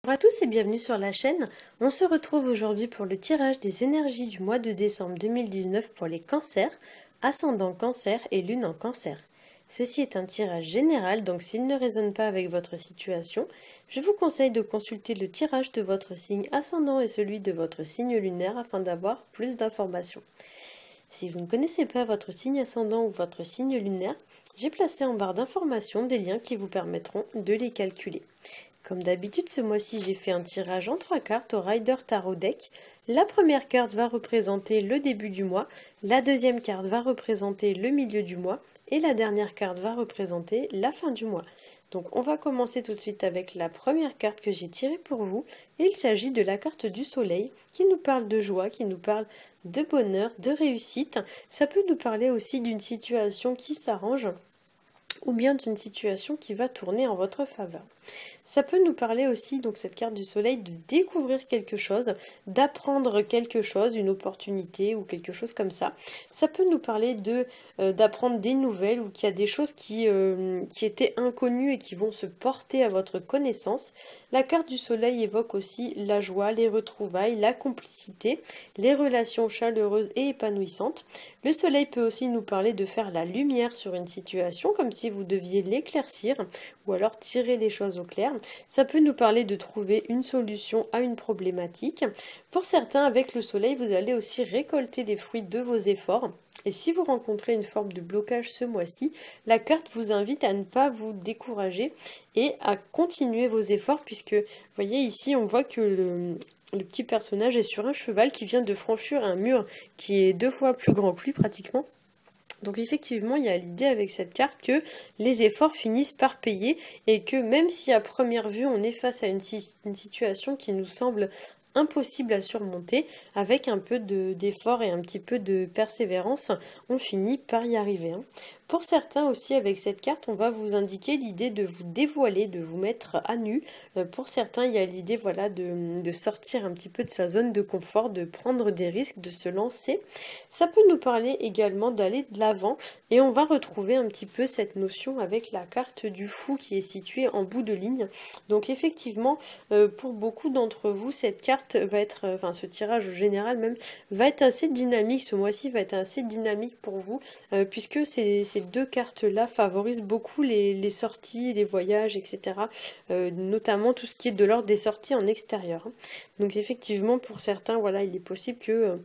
Bonjour à tous et bienvenue sur la chaîne. On se retrouve aujourd'hui pour le tirage des énergies du mois de décembre 2019 pour les cancers, ascendant cancer et lune en cancer. Ceci est un tirage général, donc s'il ne résonne pas avec votre situation, je vous conseille de consulter le tirage de votre signe ascendant et celui de votre signe lunaire afin d'avoir plus d'informations. Si vous ne connaissez pas votre signe ascendant ou votre signe lunaire, j'ai placé en barre d'informations des liens qui vous permettront de les calculer. Comme d'habitude, ce mois-ci, j'ai fait un tirage en 3 cartes au Rider Tarot Deck. La première carte va représenter le début du mois, la deuxième carte va représenter le milieu du mois et la dernière carte va représenter la fin du mois. Donc on va commencer tout de suite avec la première carte que j'ai tirée pour vous. Et il s'agit de la carte du soleil qui nous parle de joie, qui nous parle de bonheur, de réussite. Ça peut nous parler aussi d'une situation qui s'arrange ou bien d'une situation qui va tourner en votre faveur. Ça peut nous parler aussi, donc cette carte du soleil, de découvrir quelque chose, d'apprendre quelque chose, une opportunité ou quelque chose comme ça. Ça peut nous parler d'apprendre des nouvelles ou qu'il y a des choses qui étaient inconnues et qui vont se porter à votre connaissance. La carte du soleil évoque aussi la joie, les retrouvailles, la complicité, les relations chaleureuses et épanouissantes. Le soleil peut aussi nous parler de faire la lumière sur une situation, comme si vous deviez l'éclaircir ou alors tirer les choses au clair. Ça peut nous parler de trouver une solution à une problématique. Pour certains, avec le soleil, vous allez aussi récolter les fruits de vos efforts. Et si vous rencontrez une forme de blocage ce mois-ci, la carte vous invite à ne pas vous décourager et à continuer vos efforts puisque, vous voyez ici, on voit que le petit personnage est sur un cheval qui vient de franchir un mur qui est 2 fois plus grand que lui pratiquement. Donc effectivement, il y a l'idée avec cette carte que les efforts finissent par payer et que même si à première vue on est face à une situation qui nous semble impossible à surmonter, avec un peu d'effort et un petit peu de persévérance, on finit par y arriver. Pour certains aussi, avec cette carte, on va vous indiquer l'idée de vous dévoiler, de vous mettre à nu. Pour certains, il y a l'idée voilà, de sortir un petit peu de sa zone de confort, de prendre des risques, de se lancer. Ça peut nous parler également d'aller de l'avant et on va retrouver un petit peu cette notion avec la carte du fou qui est située en bout de ligne. Donc effectivement, pour beaucoup d'entre vous, cette carte va être, enfin ce tirage général même, va être assez dynamique. Ce mois-ci va être assez dynamique pour vous puisque ces 2 cartes-là favorisent beaucoup les sorties, les voyages, etc. Notamment tout ce qui est de l'ordre des sorties en extérieur. Donc effectivement, pour certains, voilà, il est possible que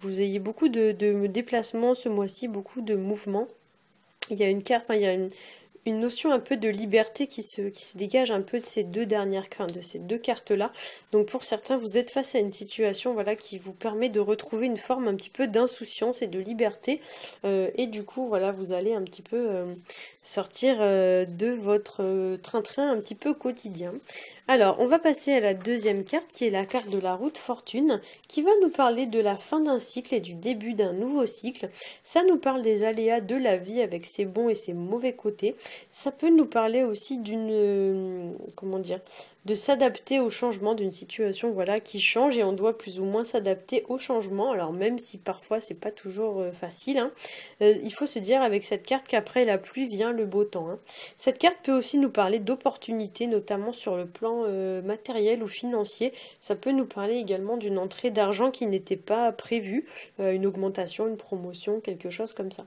vous ayez beaucoup de déplacements ce mois-ci, beaucoup de mouvements. Il y a une carte, enfin, il y a une notion un peu de liberté qui se dégage un peu de ces 2 dernières cartes, de ces 2 cartes-là. Donc pour certains, vous êtes face à une situation voilà, qui vous permet de retrouver une forme un petit peu d'insouciance et de liberté. Et du coup, voilà, vous allez un petit peu sortir de votre train-train un petit peu quotidien. Alors, on va passer à la deuxième carte qui est la carte de la roue de fortune qui va nous parler de la fin d'un cycle et du début d'un nouveau cycle. Ça nous parle des aléas de la vie avec ses bons et ses mauvais côtés. Ça peut nous parler aussi comment dire, de s'adapter au changement d'une situation voilà qui change et on doit plus ou moins s'adapter au changement. Alors même si parfois c'est pas toujours facile, il faut se dire avec cette carte qu'après la pluie vient le beau temps. Cette carte peut aussi nous parler d'opportunités, notamment sur le plan matériel ou financier. Ça peut nous parler également d'une entrée d'argent qui n'était pas prévue, une augmentation, une promotion, quelque chose comme ça.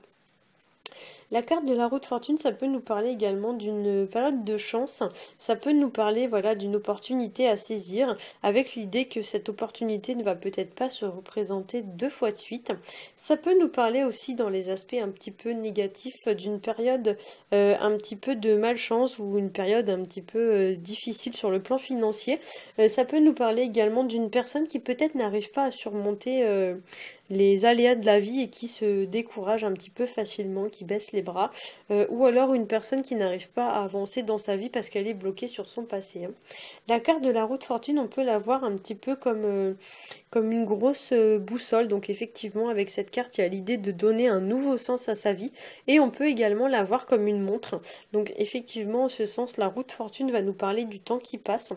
La carte de la roue de fortune, ça peut nous parler également d'une période de chance. Ça peut nous parler voilà, d'une opportunité à saisir, avec l'idée que cette opportunité ne va peut-être pas se représenter 2 fois de suite. Ça peut nous parler aussi dans les aspects un petit peu négatifs d'une période un petit peu de malchance ou une période un petit peu difficile sur le plan financier. Ça peut nous parler également d'une personne qui peut-être n'arrive pas à surmonter les aléas de la vie et qui se décourage un petit peu facilement, qui baisse les bras, ou alors une personne qui n'arrive pas à avancer dans sa vie parce qu'elle est bloquée sur son passé. La carte de la roue de fortune, on peut la voir un petit peu comme une grosse boussole, donc effectivement avec cette carte il y a l'idée de donner un nouveau sens à sa vie et on peut également la voir comme une montre, donc effectivement en ce sens la roue de fortune va nous parler du temps qui passe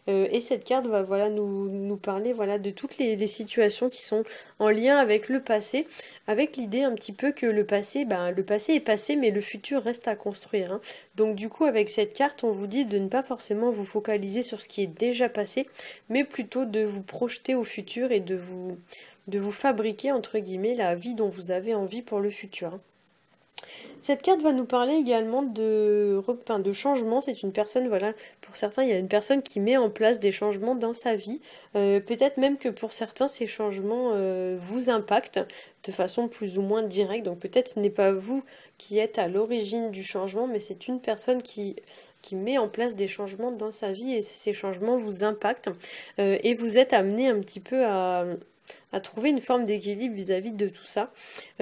et cette carte va voilà, nous parler voilà, de toutes les situations qui sont en lien avec le passé, avec l'idée un petit peu que le passé est passé, mais le futur reste à construire, hein. Donc du coup, avec cette carte, on vous dit de ne pas forcément vous focaliser sur ce qui est déjà passé, mais plutôt de vous projeter au futur et de vous fabriquer, entre guillemets, la vie dont vous avez envie pour le futur, hein. Cette carte va nous parler également de changement. C'est une personne, voilà, pour certains, il y a une personne qui met en place des changements dans sa vie. Peut-être même que pour certains, ces changements vous impactent de façon plus ou moins directe. Donc peut-être ce n'est pas vous qui êtes à l'origine du changement, mais c'est une personne qui met en place des changements dans sa vie et ces changements vous impactent et vous êtes amené un petit peu à trouver une forme d'équilibre vis-à-vis de tout ça.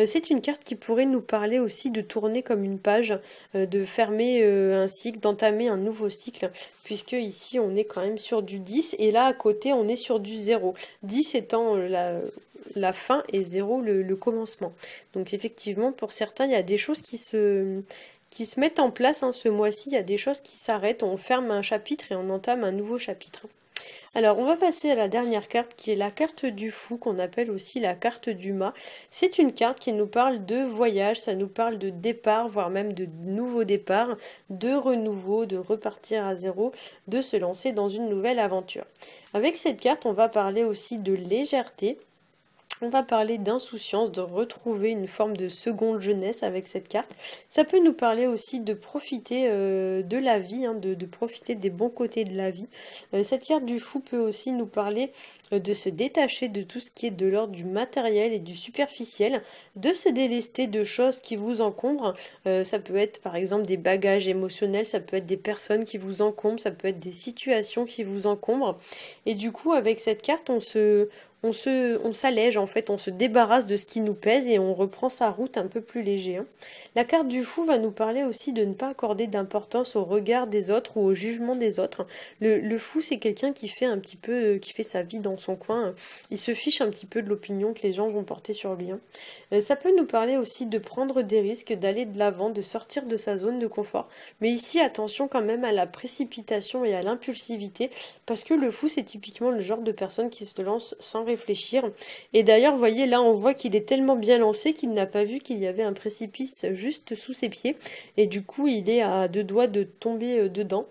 C'est une carte qui pourrait nous parler aussi de tourner comme une page, de fermer un cycle, d'entamer un nouveau cycle, puisque ici on est quand même sur du 10 et là à côté on est sur du 0. 10 étant la fin et 0 le commencement. Donc effectivement pour certains il y a des choses qui se mettent en place, hein, ce mois-ci, il y a des choses qui s'arrêtent, on ferme un chapitre et on entame un nouveau chapitre. Alors, on va passer à la dernière carte qui est la carte du fou, qu'on appelle aussi la carte du mât. C'est une carte qui nous parle de voyage, ça nous parle de départ, voire même de nouveau départ, de renouveau, de repartir à zéro, de se lancer dans une nouvelle aventure. Avec cette carte, on va parler aussi de légèreté. On va parler d'insouciance, de retrouver une forme de seconde jeunesse avec cette carte. Ça peut nous parler aussi de profiter de la vie, hein, de profiter des bons côtés de la vie. Cette carte du fou peut aussi nous parler de se détacher de tout ce qui est de l'ordre du matériel et du superficiel, de se délester de choses qui vous encombrent. Ça peut être par exemple des bagages émotionnels, ça peut être des personnes qui vous encombrent, ça peut être des situations qui vous encombrent. Et du coup, avec cette carte, on s'allège en fait, on se débarrasse de ce qui nous pèse et on reprend sa route un peu plus léger, hein. La carte du fou va nous parler aussi de ne pas accorder d'importance au regard des autres ou au jugement des autres. Le fou, c'est quelqu'un qui fait un petit peu, qui fait sa vie dans son coin. Il se fiche un petit peu de l'opinion que les gens vont porter sur lui, hein. Ça peut nous parler aussi de prendre des risques, d'aller de l'avant, de sortir de sa zone de confort. Mais ici, attention quand même à la précipitation et à l'impulsivité, parce que le fou, c'est typiquement le genre de personne qui se lance sans réfléchir. Et d'ailleurs, vous voyez, là, on voit qu'il est tellement bien lancé qu'il n'a pas vu qu'il y avait un précipice juste sous ses pieds. Et du coup, il est à deux doigts de tomber dedans.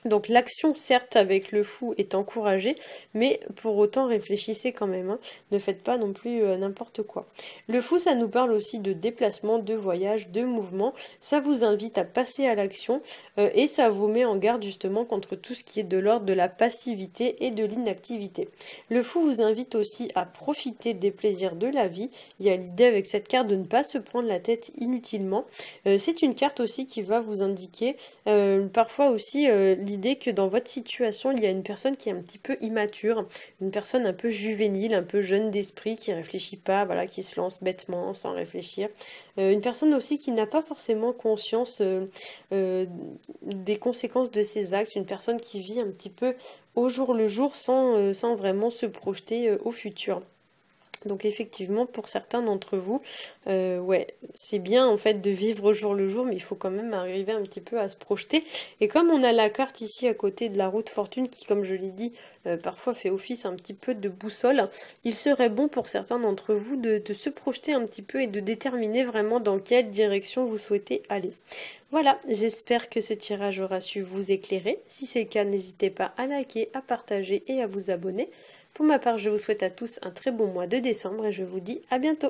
Donc l'action, certes, avec le fou est encouragée, mais pour autant réfléchissez quand même, hein. Ne faites pas non plus n'importe quoi. Le fou, ça nous parle aussi de déplacement, de voyage, de mouvement. Ça vous invite à passer à l'action et ça vous met en garde justement contre tout ce qui est de l'ordre de la passivité et de l'inactivité. Le fou vous invite aussi à profiter des plaisirs de la vie. Il y a l'idée avec cette carte de ne pas se prendre la tête inutilement. C'est une carte aussi qui va vous indiquer parfois aussi l'idée que dans votre situation, il y a une personne qui est un petit peu immature, une personne un peu juvénile, un peu jeune d'esprit, qui réfléchit pas, voilà, qui se lance bêtement, sans réfléchir. Une personne aussi qui n'a pas forcément conscience des conséquences de ses actes, une personne qui vit un petit peu au jour le jour sans vraiment se projeter au futur. Donc effectivement, pour certains d'entre vous, ouais, c'est bien en fait de vivre au jour le jour, mais il faut quand même arriver un petit peu à se projeter. Et comme on a la carte ici à côté de la roue de fortune qui, comme je l'ai dit, parfois fait office un petit peu de boussole, il serait bon pour certains d'entre vous de se projeter un petit peu et de déterminer vraiment dans quelle direction vous souhaitez aller. Voilà, j'espère que ce tirage aura su vous éclairer. Si c'est le cas, n'hésitez pas à liker, à partager et à vous abonner. Pour ma part, je vous souhaite à tous un très bon mois de décembre et je vous dis à bientôt.